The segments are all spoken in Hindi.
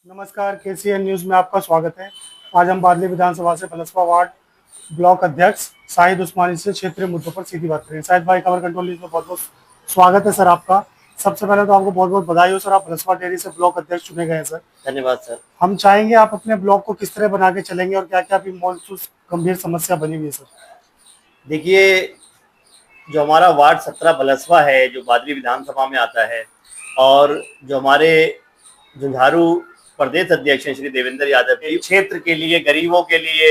नमस्कार, केसीएन न्यूज में आपका स्वागत है। आज हम बादली विधानसभा से पलसपा वार्ड ब्लॉक अध्यक्ष शाहिद उस्मानी से क्षेत्रीय मुद्दों पर सीधी बात करेंगे। शाहिद भाई, खबर कंट्रोल न्यूज में बहुत बहुत स्वागत है सर आपका। सबसे पहले तो आपको बहुत बहुत बधाई हो सर, आप पलसपा डेयरी से ब्लॉक अध्यक्ष चुने गए हैं सर। धन्यवाद सर। हम चाहेंगे आप अपने ब्लॉक को किस तरह बना के चलेंगे और क्या क्या अभी मौजूद गंभीर समस्या बनी हुई है सर। देखिए, जो हमारा वार्ड 17 बलसवा है, जो बादली विधानसभा में आता है, और जो हमारे झंझारू प्रदेश अध्यक्ष हैं श्री देवेंद्र यादव जी, क्षेत्र के लिए, गरीबों के लिए,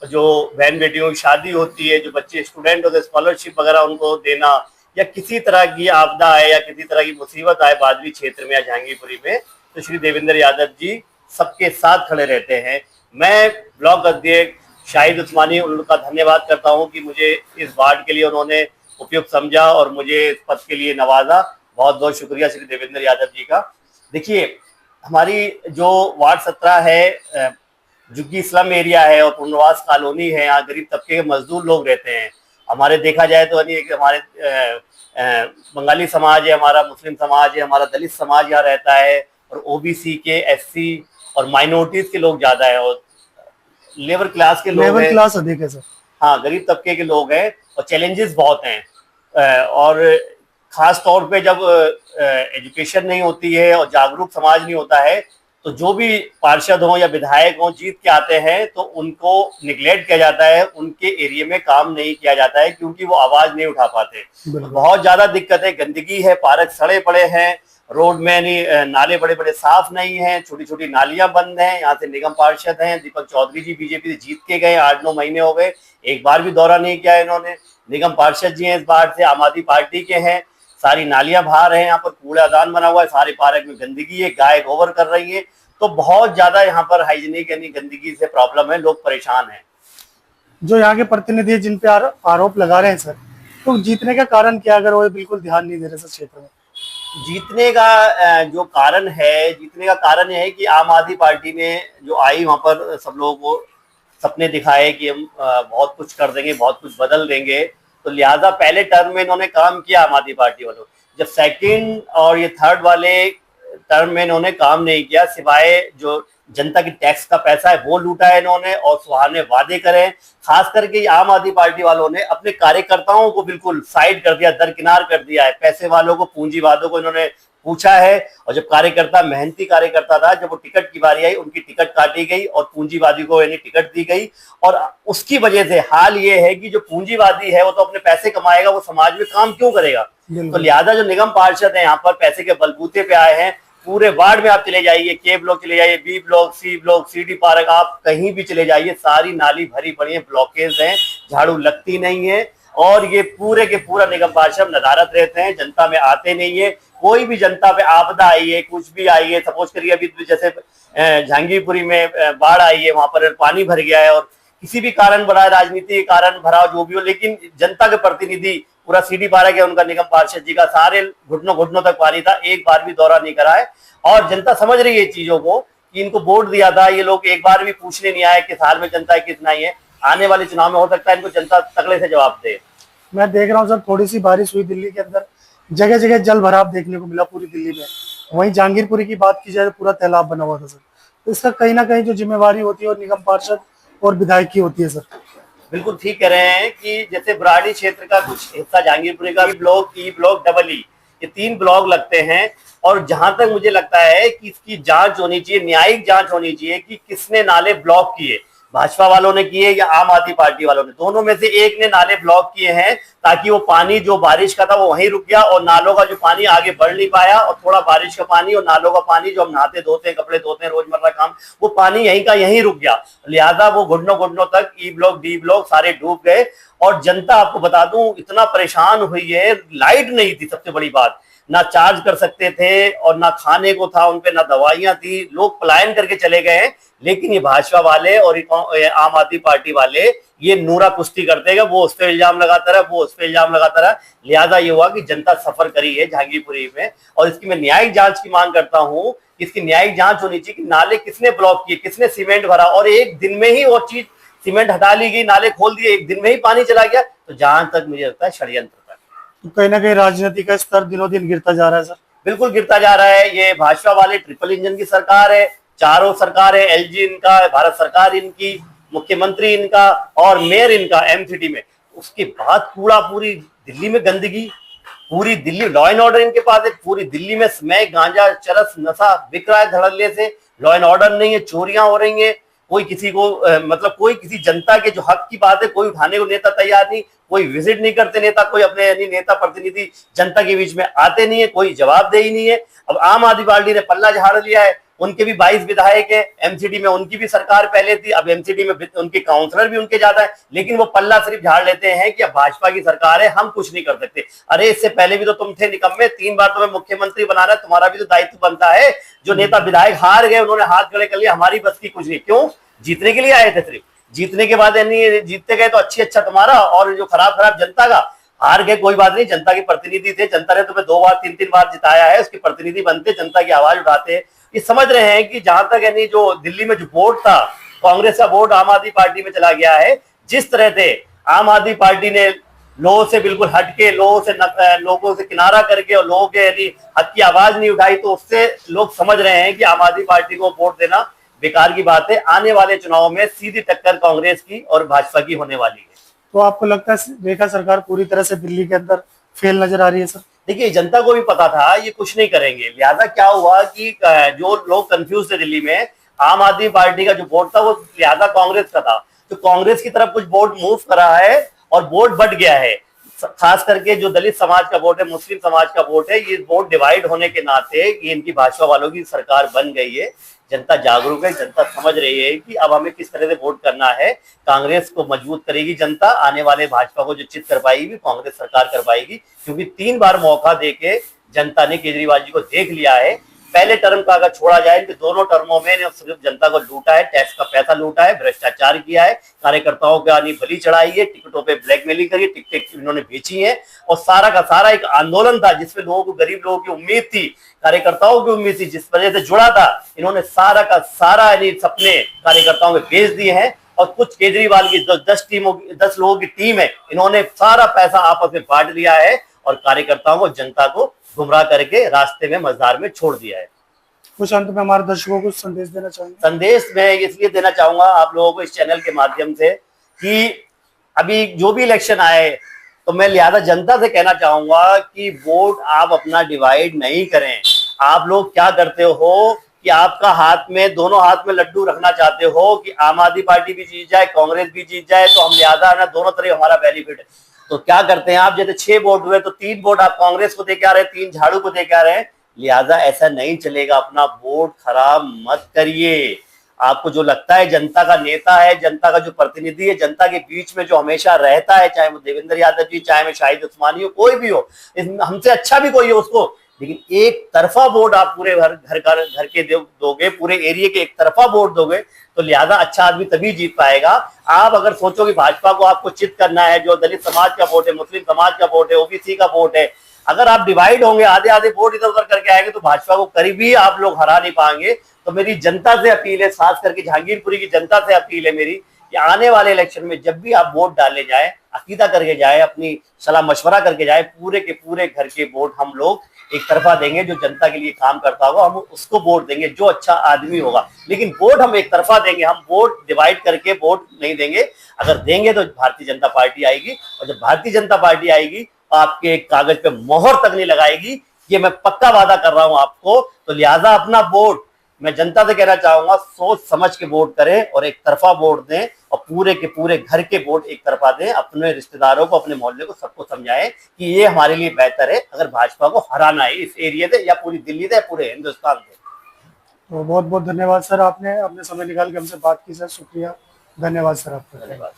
जो बहन बेटियों की शादी होती है, जो बच्चे स्टूडेंट होते हैं, स्कॉलरशिप वगैरह उनको देना, या किसी तरह की आपदा आए या किसी तरह की मुसीबत आए बादली क्षेत्र में या जहांगीरपुरी में, तो श्री देवेंद्र यादव जी सबके साथ खड़े रहते हैं। मैं ब्लॉक अध्यक्ष शाहिद उस्मानी उनका धन्यवाद करता हूं कि मुझे इस वार्ड के लिए उन्होंने उपयुक्त समझा और मुझे इस पद के लिए नवाजा। बहुत बहुत शुक्रिया श्री देवेंद्र यादव जी का। देखिए, हमारी जो वार्ड 17 है, झुग्गी स्लम एरिया है और पुनर्वास कॉलोनी है, यहाँ गरीब तबके के मजदूर लोग रहते हैं। हमारे देखा जाए तो हमारे बंगाली समाज है, हमारा मुस्लिम समाज है, हमारा दलित समाज यहाँ रहता है, और ओबीसी के, एससी और माइनॉरिटीज के लोग ज्यादा है, और लेबर क्लास के लोग हैं। लेबर क्लास अधिक है सर। हाँ, गरीब तबके के लोग हैं और चैलेंजेस बहुत हैं। और खास तौर पे जब एजुकेशन नहीं होती है और जागरूक समाज नहीं होता है, तो जो भी पार्षद हों या विधायक हों जीत के आते हैं तो उनको निगलेक्ट किया जाता है, उनके एरिया में काम नहीं किया जाता है क्योंकि वो आवाज नहीं उठा पाते। बहुत ज्यादा दिक्कत है, गंदगी है, पार्क सड़े पड़े हैं, रोड में नहीं, नाले बड़े बड़े साफ नहीं हैं, छोटी छोटी नालियां बंद हैं। यहाँ से निगम पार्षद हैं दीपक चौधरी जी, बीजेपी से जीत के गए, 8-9 महीने हो गए, एक बार भी दौरा नहीं किया इन्होंने। निगम पार्षद जी हैं इस बार से, आम आदमी पार्टी के हैं। सारी नालियां बाहर हैं, यहाँ पर कूड़ादान बना हुआ है, सारे पार्क में गंदगी है, गाय गोबर कर रही है, तो बहुत ज्यादा यहाँ पर हाइजीनिक यानी गंदगी से प्रॉब्लम है, लोग परेशान हैं। जो यहाँ के प्रतिनिधि जिन पे आरोप लगा रहे हैं सर, तो जीतने का कारण क्या, अगर वो बिल्कुल ध्यान नहीं दे रहे सर क्षेत्र में? जीतने का जो कारण है, जीतने का कारण यह है कि आम आदमी पार्टी ने जो आई वहां पर सब लोगों को सपने दिखाए कि हम बहुत कुछ कर देंगे, बहुत कुछ बदल देंगे, तो लिहाजा पहले टर्म में इन्होंने काम किया आम आदमी पार्टी वालों। जब सेकंड और ये थर्ड वाले टर्म में इन्होंने काम नहीं किया, सिवाय जो जनता की टैक्स का पैसा है वो लूटा है इन्होंने और सुहाने वादे करे। खास करके आम आदमी पार्टी वालों ने अपने कार्यकर्ताओं को बिल्कुल साइड कर दिया, दरकिनार कर दिया है। पैसे वालों को, पूंजीवादों को इन्होंने पूछा है, और जब कार्यकर्ता, मेहनती कार्यकर्ता था, जब वो टिकट की बारी आई उनकी टिकट काटी गई और पूंजीवादी को यानी टिकट दी गई। और उसकी वजह से हाल ये है कि जो पूंजीवादी है वो तो अपने पैसे कमाएगा, वो समाज में काम क्यों करेगा? तो लिहाजा जो निगम पार्षद है यहाँ पर पैसे के बलबूते पे आए हैं। पूरे वार्ड में आप चले जाइए, के ब्लॉक चले जाइए, B block, C block, CD park, आप कहीं भी चले जाइए, सारी नाली भरी पड़ी है, ब्लॉकेज हैं, झाड़ू लगती नहीं है, और ये पूरे के पूरा निगम पार्षद नदारत रहते हैं, जनता में आते नहीं है। कोई भी जनता पे आपदा आई है, कुछ भी आई है, सपोज करिए अभी जैसे जहांगीरपुरी में बाढ़ आई है, वहां पर पानी भर गया है, और किसी भी कारण भरा, राजनीति के कारण भरा, जो भी हो, लेकिन जनता के प्रतिनिधि पूरा सीडी पार्क है उनका, निगम पार्षद जी का, सारे घुटनों घुटनों तक पानी था, एक बार भी दौरा नहीं करा है। और जनता समझ रही है चीजों को कि इनको वोट दिया था, ये लोग एक बार भी पूछने नहीं आए कि हाल में जनता कितना ही है। आने वाले चुनाव में हो सकता है इनको जनता तगड़े से जवाब दे। मैं देख रहा हूँ सर, थोड़ी सी बारिश हुई दिल्ली के अंदर, जगह जगह जल भराव देखने को मिला पूरी दिल्ली में। वहीं जहांगीरपुरी की बात की जाए तो पूरा तालाब बना हुआ था सर। तो इसका कहीं ना कहीं जो जिम्मेवारी होती है और निगम पार्षद और विधायक की होती है सर। बिल्कुल ठीक कह रहे हैं कि जैसे बुराड़ी क्षेत्र का कुछ हिस्सा, जहांगीरपुरी का block, E block, double E, ये 3 ब्लॉक लगते हैं। और जहां तक मुझे लगता है कि इसकी जांच होनी चाहिए, न्यायिक जांच होनी चाहिए कि किसने नाले ब्लॉक किए, भाजपा वालों ने किए या आम आदमी पार्टी वालों ने। दोनों में से एक ने नाले ब्लॉक किए हैं, ताकि वो पानी जो बारिश का था वो वहीं रुक गया, और नालों का जो पानी आगे बढ़ नहीं पाया, और थोड़ा बारिश का पानी और नालों का पानी जो हम नहाते धोते हैं, कपड़े धोते हैं, रोजमर्रा काम, वो पानी यहीं का यहीं रुक गया। लिहाजा वो घुटनों घुटनों तक ई ब्लॉक, डी ब्लॉक सारे डूब गए। और जनता, आपको बता दूं, इतना परेशान हुई है, लाइट नहीं थी, सबसे बड़ी बात, ना चार्ज कर सकते थे और ना खाने को था उनपे, ना दवाइयां थी, लोग पलायन करके चले गए हैं। लेकिन ये भाजपा वाले और आम आदमी पार्टी वाले ये नूरा कुश्ती करते हैं, वो उस पर इल्जाम लगाता रहा, वो उस पर इल्जाम लगाता रहा। लिहाजा ये हुआ कि जनता सफर करी है जहांगीरपुरी में, और इसकी मैं न्यायिक जांच की मांग करता हूँ। इसकी न्यायिक जांच होनी चाहिए कि नाले किसने ब्लॉक किए, किसने सीमेंट भरा, और एक दिन में ही वो चीज, सीमेंट हटा ली गई, नाले खोल दिए, एक दिन में ही पानी चला गया, तो जहां तक मुझे लगता है षड्यंत्र। तो कहीं ना कहीं राजनीति का स्तर दिनों दिन गिरता जा रहा है सर। बिल्कुल गिरता जा रहा है। ये भाजपा वाले ट्रिपल इंजन की सरकार है, चारों सरकार है, एलजी इनका, भारत सरकार इनकी, मुख्यमंत्री इनका और मेयर इनका एमसीडी में। उसके बाद कूड़ा, पूरी दिल्ली में गंदगी, पूरी दिल्ली लॉ एंड ऑर्डर इनके पास है, पूरी दिल्ली में स्मैक, गांजा, चरस, नशा बिक रहा है धड़ल्ले से, लॉ एंड ऑर्डर नहीं है, चोरियां हो रही हैं, कोई किसी को मतलब कोई किसी जनता के जो हक की बात है कोई उठाने को नेता तैयार नहीं, कोई विजिट नहीं करते नेता, कोई अपने यानी नेता प्रतिनिधि जनता के बीच में आते नहीं है, कोई जवाबदेही नहीं है। अब आम आदमी पार्टी ने पल्ला झाड़ लिया है, उनके भी 22 विधायक है एमसीडी में, उनकी भी सरकार पहले थी, अब एमसीडी में उनके काउंसलर भी उनके ज्यादा है, लेकिन वो पल्ला सिर्फ झाड़ लेते हैं कि अब भाजपा की सरकार है, हम कुछ नहीं कर सकते। अरे इससे पहले भी तो तुम थे निकम्मे, 3 बार तुम्हें मुख्यमंत्री बनाना, तुम्हारा भी तो दायित्व बनता है। जो नेता विधायक हार गए उन्होंने हाथ खड़े कर लिया, हमारी बस की कुछ नहीं। क्यों? जीतने के लिए आए थे सिर्फ, जीतने के बाद यानी जीतते गए तो अच्छा तुम्हारा, और जो खराब जनता का। हार गए कोई बात नहीं, जनता के प्रतिनिधि थे, जनता ने तुम्हें 2 बार 3 बार जिताया है, उसके प्रतिनिधि बनते, जनता की आवाज उठाते हैं। ये समझ रहे हैं कि जहां तक यानी जो दिल्ली में जो वोट था, कांग्रेस का वोट आम आदमी पार्टी में चला गया है। जिस तरह से आम आदमी पार्टी ने लोगों से बिल्कुल हटके, लोगों से किनारा करके और लोगों के यानी हक की आवाज नहीं उठाई, तो उससे लोग समझ रहे हैं कि आम आदमी पार्टी को वोट देना बेकार की बात है। आने वाले चुनाव में सीधी टक्कर कांग्रेस की और भाजपा की होने वाली है। तो आपको लगता है रेखा सरकार पूरी तरह से दिल्ली के अंदर फेल नजर आ रही है सर? देखिए, जनता को भी पता था ये कुछ नहीं करेंगे, लिहाजा क्या हुआ कि जो लोग कंफ्यूज थे दिल्ली में, आम आदमी पार्टी का जो वोट था वो लिहाजा कांग्रेस का था, तो कांग्रेस की तरफ कुछ वोट मूव करा है और वोट बढ़ गया है। खास करके जो दलित समाज का वोट है, मुस्लिम समाज का वोट है, ये वोट डिवाइड होने के नाते ये इनकी भाजपा वालों की सरकार बन गई है। जनता जागरूक है, जनता समझ रही है कि अब हमें किस तरह से वोट करना है। कांग्रेस को मजबूत करेगी जनता, आने वाले भाजपा को जो चित कर पाएगी कांग्रेस सरकार कर पाएगी, क्योंकि 3 बार मौका देके जनता ने केजरीवाल जी को देख लिया है। पहले टर्म का अगर छोड़ा जाए कि दोनों टर्मों में सिर्फ जनता को लूटा है, टैक्स का पैसा लूटा है, भ्रष्टाचार किया है, कार्यकर्ताओं का बलि चढ़ाई है, टिकटों पे ब्लैकमेलिंग करी, टिकट इन्होंने बेची है, और सारा का सारा एक आंदोलन था जिसमें लोगों को, गरीब लोगों की उम्मीद थी, कार्यकर्ताओं की उम्मीद थी, जिस वजह से जुड़ा था, इन्होंने सारा का सारा सपने कार्यकर्ताओं में बेच दिए हैं। और कुछ केजरीवाल की 10 लोगों की टीम है, इन्होंने सारा पैसा आपस में बांट लिया है और कार्यकर्ताओं को, जनता को गुमराह करके रास्ते में मझधार में छोड़ दिया है। कुछ अंत में हमारे दर्शकों को संदेश देना चाहेंगे? संदेश मैं इसलिए देना चाहूंगा आप लोगों को इस चैनल के माध्यम से कि अभी जो भी इलेक्शन आए, तो मैं लिहाजा जनता से कहना चाहूंगा कि वोट आप अपना डिवाइड नहीं करें। आप लोग क्या करते हो कि आपका हाथ में, दोनों हाथ में लड्डू रखना चाहते हो कि आम आदमी पार्टी भी जीत जाए, कांग्रेस भी जीत जाए, तो हम लिहाजा ना दोनों तरह हमारा बेनिफिट है। तो क्या करते हैं आप, जैसे 6 वोट हुए तो 3 वोट आप कांग्रेस को देके आ रहे हैं, 3 झाड़ू को देके आ रहे हैं। लिहाजा ऐसा नहीं चलेगा, अपना वोट खराब मत करिए। आपको जो लगता है जनता का नेता है, जनता का जो प्रतिनिधि है, जनता के बीच में जो हमेशा रहता है, चाहे वो देवेंद्र यादव जी, चाहे मैं शाहिद उस्मानी हो, कोई भी हो, हमसे अच्छा भी कोई हो उसको, लेकिन एक तरफा वोट आप पूरे घर के दोगे, पूरे एरिया के एक तरफा वोट दोगे, तो लिहाजा अच्छा आदमी तभी जीत पाएगा। आप अगर सोचो कि भाजपा को आपको चित करना है, जो दलित समाज का वोट है, मुस्लिम समाज का वोट है, ओबीसी का वोट है, अगर आप डिवाइड होंगे, आधे आधे वोट इधर उधर करके आएंगे, तो भाजपा को करीबी आप लोग हरा नहीं पाएंगे। तो मेरी जनता से अपील है, खास करके जहांगीरपुरी की जनता से अपील है मेरी, कि आने वाले इलेक्शन में जब भी आप वोट डालने जाए, अकीदा करके जाए, अपनी सलाह मशवरा करके जाए, पूरे के पूरे घर के वोट हम लोग एक तरफा देंगे। जो जनता के लिए काम करता होगा हम उसको वोट देंगे, जो अच्छा आदमी होगा, लेकिन वोट हम एक तरफा देंगे, हम वोट डिवाइड करके वोट नहीं देंगे। अगर देंगे तो भारतीय जनता पार्टी आएगी, और जब भारतीय जनता पार्टी आएगी तो आपके कागज पे मोहर तक नहीं लगाएगी, ये मैं पक्का वादा कर रहा हूं आपको। तो लिहाजा अपना वोट मैं जनता से कहना चाहूंगा, सोच समझ के वोट करें और एक तरफा वोट दें, और पूरे के पूरे घर के वोट एक तरफा दें। अपने रिश्तेदारों को, अपने मोहल्ले को, सबको समझाएं कि ये हमारे लिए बेहतर है अगर भाजपा को हराना है इस एरिया से, या पूरी दिल्ली से, पूरे हिंदुस्तान से। तो बहुत बहुत धन्यवाद सर, आपने अपने समय निकाल के हमसे बात की सर, शुक्रिया, धन्यवाद सर आपका। धन्यवाद।